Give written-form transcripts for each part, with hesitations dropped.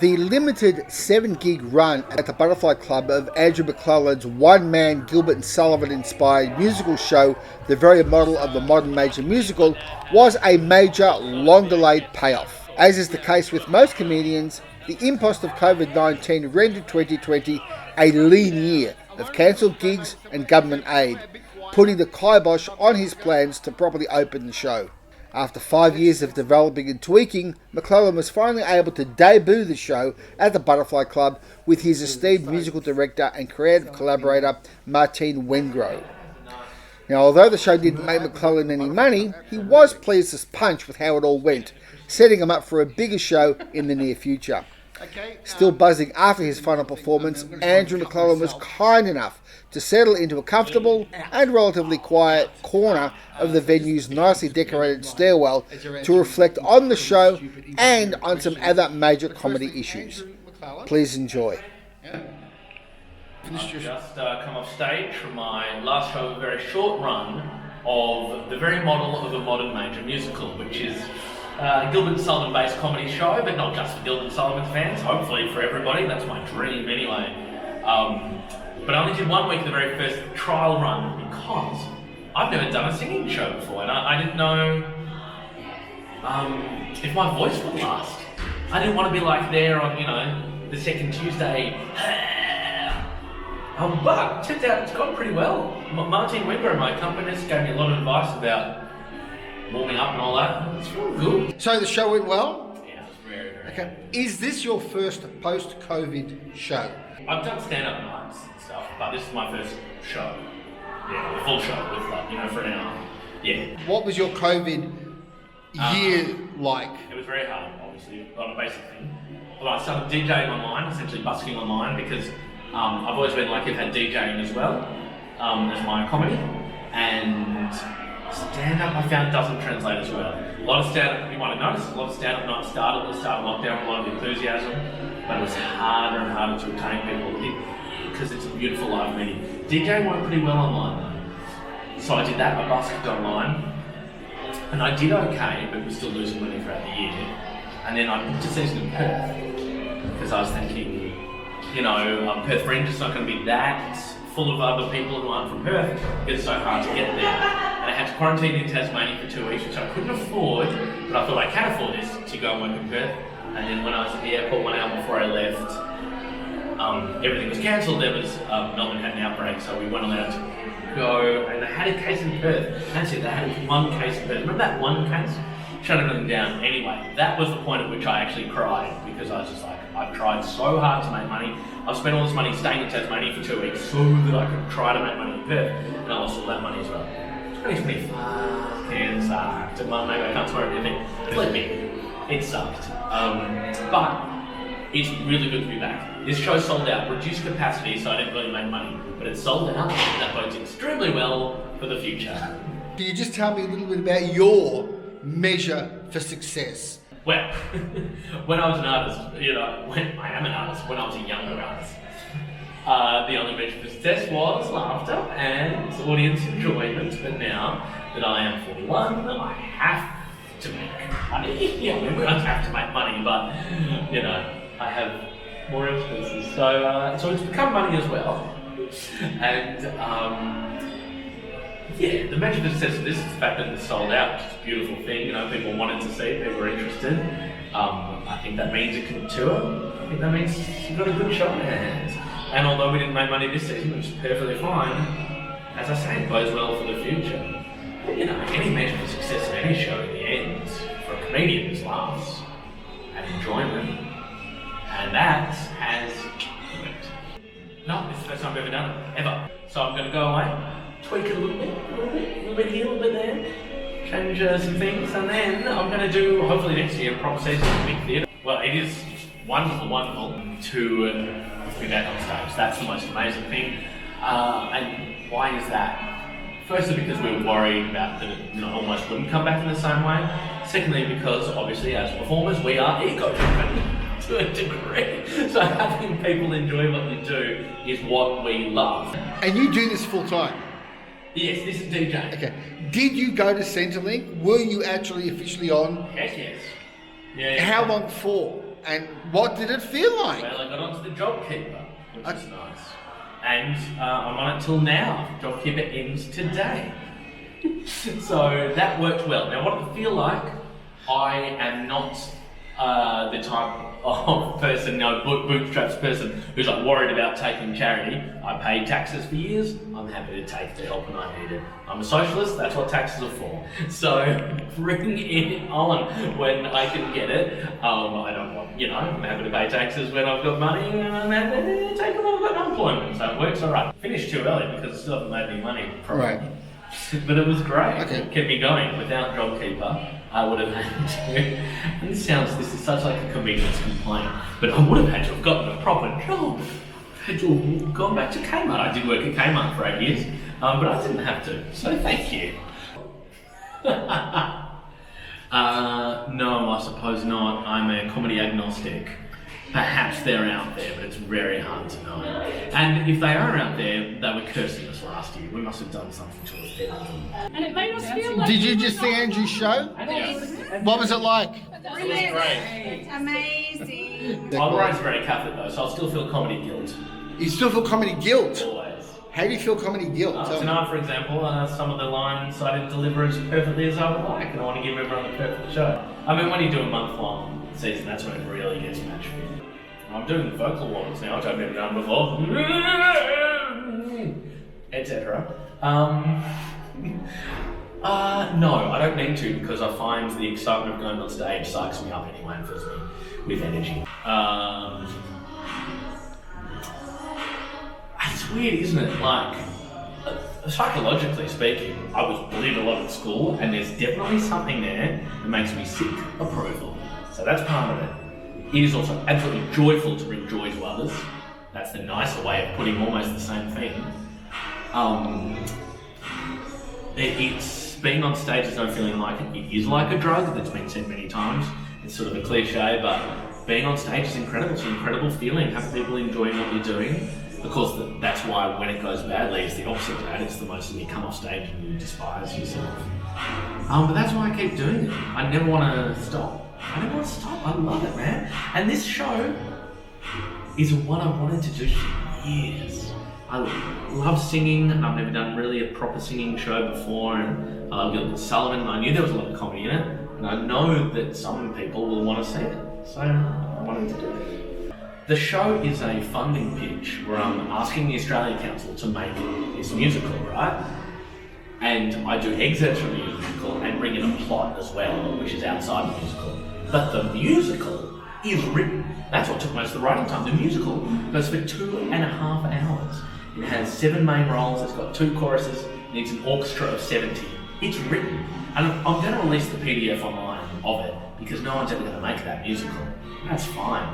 The limited 7-gig run at the Butterfly Club of Andrew McClelland's one-man Gilbert Sullivan-inspired musical show, the very model of the modern major musical, was a major, long-delayed payoff. As is the case with most comedians, the impost of COVID-19 rendered 2020 a lean year of cancelled gigs and government aid, putting the kybosh on his plans to properly open the show. After 5 years of developing and tweaking, McClelland was finally able to debut the show at the Butterfly Club with his esteemed musical director and creative collaborator, Martine Wengrow. Now, although the show didn't make McClelland any money, he was pleased as punch with how it all went, setting him up for a bigger show in the near future. Still buzzing after his final performance, Andrew McClelland was kind enough to settle into a comfortable and relatively quiet corner of the venue's nicely decorated stairwell to reflect on the show and on some other major comedy issues. Please enjoy. I've just come off stage from my last show, a very short run of the very model of a modern major musical, which is Gilbert Sullivan-based comedy show, but not just for Gilbert Sullivan fans, hopefully for everybody. That's my dream anyway. But I only did 1 week of the very first trial run because I've never done a singing show before, and I didn't know if my voice would last. I didn't want to be like there on, the second Tuesday. But turns out it's gone pretty well. Martine Wengrow, my accompanist, gave me a lot of advice about warming up and all that. It's really good. So the show went well? Yeah, it was very, very Okay. Is this your first post-COVID show? I've done stand-up nights and stuff, but this is my first show. Yeah, the full show with for an hour. Yeah. What was your COVID year like? It was very hard, obviously, a lot of basic thing. Well, I started DJing online, essentially busking online, because I've always been lucky. I've had DJing as well as my comedy, and stand-up I found doesn't translate as well. A lot of stand-up, you might have noticed, a lot of stand-up nights started at the start of lockdown, a lot of enthusiasm, but it was harder and harder to retain people because it's a beautiful live meeting. DJing went pretty well online though. So I did that, I busked online, and I did okay, but was still losing money throughout the year. And then I booked a season in Perth, because I was thinking, Perth Fringe is not going to be that full of other people who aren't from Perth, because it's so hard to get there. And I had to quarantine in Tasmania for 2 weeks, which I couldn't afford, but I thought I can afford this to go and work in Perth. And then when I was at the airport 1 hour before I left, everything was cancelled. There was, Melbourne had an outbreak, so we weren't allowed to go, and they had a case in Perth. That's it, they had 1 case in Perth. Remember that 1 case? Shut everything down. Anyway, that was the point at which I actually cried, because I was just like, I've tried so hard to make money. I've spent all this money staying in Tasmania for 2 weeks so that I could try to make money in Perth, and I lost all that money as well. 2020 fucking sucked. Maybe I can't swear everything. Believe me, it sucked. But it's really good to be back. This show sold out, reduced capacity, so I didn't really make money, but it sold out. That bodes extremely well for the future. Can you just tell me a little bit about your measure for success? Well, when I was an artist, when I am an artist, when I was a younger artist, the only measure for success was laughter and audience enjoyment. But now that I am 41, I have to make money. We don't have to make money, but I have more expenses. So it's become money as well. And the measure for success of this is the fact that it's sold out, which is a beautiful thing. People wanted to see it, people were interested. I think that means it can tour. I think that means you've got a good show in your hands. And although we didn't make money this season, which is perfectly fine, as I say, it bodes well for the future. Any measure for success in any show in the end, for a comedian, is laughs and enjoyment. And that has worked. No, it's the first time I've ever done it, ever. So I'm going to go away, tweak it a little bit here, a little bit there, change some things, and then I'm going to do, hopefully next year, a proper season of big theatre. Well, it is wonderful to be back on stage. That's the most amazing thing. And why is that? Firstly, because we were worried about that it almost wouldn't come back in the same way. Secondly, because obviously as performers, we are ego-driven to a degree. So having people enjoy what we do is what we love. And you do this full time? Yes, this is DJ. Okay. Did you go to Centrelink? Were you actually officially on? Yes. Yeah. How long for? And what did it feel like? Well, I got onto the JobKeeper, which is nice. And I'm on it till now. JobKeeper ends today. So that worked well. Now, what did it feel like? I am not the type of person, bootstraps person, who's like worried about taking charity. I paid taxes for years. I'm happy to take the help when I need it. I'm a socialist. That's what taxes are for. So bring it on when I can get it. I don't want, I'm happy to pay taxes when I've got money, and I'm happy to take it when I've got unemployment. So it works all right. Finished too early because I still haven't made any money. Probably. Right. But it was great. Okay. It kept me going. Without JobKeeper, I would have had to. And this is such like a comedian's complaint, but I would have had to have gotten a proper job. I had to have gone back to Kmart. I did work at Kmart for 8 years, but I didn't have to. So thank you. No, I suppose not. I'm a comedy agnostic. Perhaps they're out there, but it's very hard to know. And if they are out there, they were cursing us last year. We must have done something to offend them. And it made us feel like... Did you just see Andrew's show? Yes. What was it like? Brilliant. Great. Amazing. I'm raised very Catholic though, so I'll still feel comedy guilt. You still feel comedy guilt? Always. How do you feel comedy guilt? Tonight, for example, some of the lines I didn't deliver as perfectly as I would like, and I want to give everyone the perfect show. I mean, when you do a month-long season, that's when it really gets match fit. I'm doing vocal warm-ups now, which I've never done before, etc. No, I don't need to, because I find the excitement of going on stage psychs me up anyway and fills me with energy. It's weird, isn't it? Like, psychologically speaking, I was bullied a lot at school, and there's definitely something there that makes me seek approval. So that's part of it. It is also absolutely joyful to bring joy to others. That's the nicer way of putting almost the same thing. It's being on stage is no feeling like it is like a drug. That's been said many times. It's sort of a cliche, but being on stage is incredible. It's an incredible feeling. Have people enjoying what you're doing. Of course, that's why when it goes badly, it's the opposite of that. It's the most when you come off stage and you despise yourself. But that's why I keep doing it. I never want to stop. I love it, man. And this show is what I wanted to do for years. I love singing. I've never done really a proper singing show before, and I love Gilbert Sullivan. I knew there was a lot of comedy in it, and I know that some people will want to see it. So I wanted to do it. The show is a funding pitch where I'm asking the Australian Council to make this musical, right? And I do excerpts from the musical and bring in a plot as well, which is outside the musical. But the musical is written. That's what took most of the writing time. The musical goes for 2.5 hours. It has 7 main roles, it's got 2 choruses, and it's an orchestra of 70. It's written. And I'm going to release the PDF online of it, because no one's ever going to make that musical. That's fine.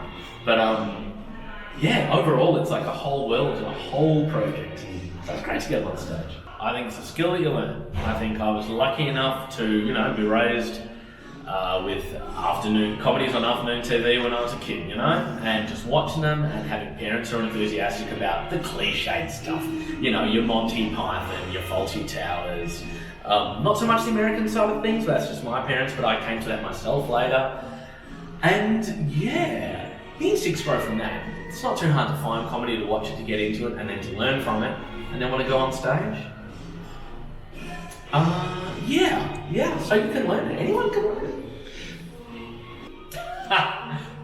But overall it's like a whole world and a whole project. So it's great to get on stage. I think it's a skill that you learn. I think I was lucky enough to, be raised with afternoon comedies on afternoon TV when I was a kid, and just watching them and having parents who are enthusiastic about the cliched stuff. Your Monty Python, your Fawlty Towers. Not so much the American side of things, that's just my parents, but I came to that myself later. And things grow from that. It's not too hard to find comedy to watch it, to get into it, and then to learn from it, and then want to go on stage. So you can learn it. Anyone can learn it.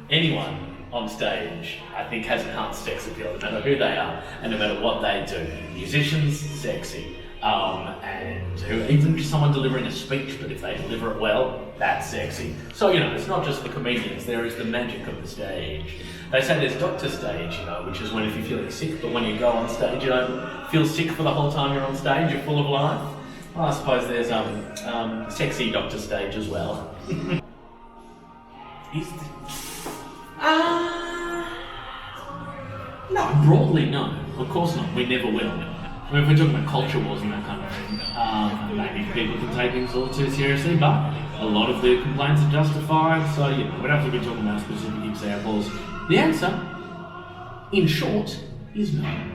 Anyone on stage, I think, has enhanced sex appeal, no matter who they are, and no matter what they do. Musicians, sexy. And even someone delivering a speech, but if they deliver it well, that's sexy. So, it's not just the comedians, there is the magic of the stage. They say there's doctor stage, which is when if you're feeling sick, but when you go on stage, you don't feel sick for the whole time you're on stage, you're full of life. Well, I suppose there's sexy doctor stage as well. No, broadly no. Of course not. We never will. I mean, if we're talking about culture wars and that kind of thing, maybe people can take things a little too seriously, but a lot of the complaints are justified, so we don't have to be talking about specific examples. The answer, in short, is no.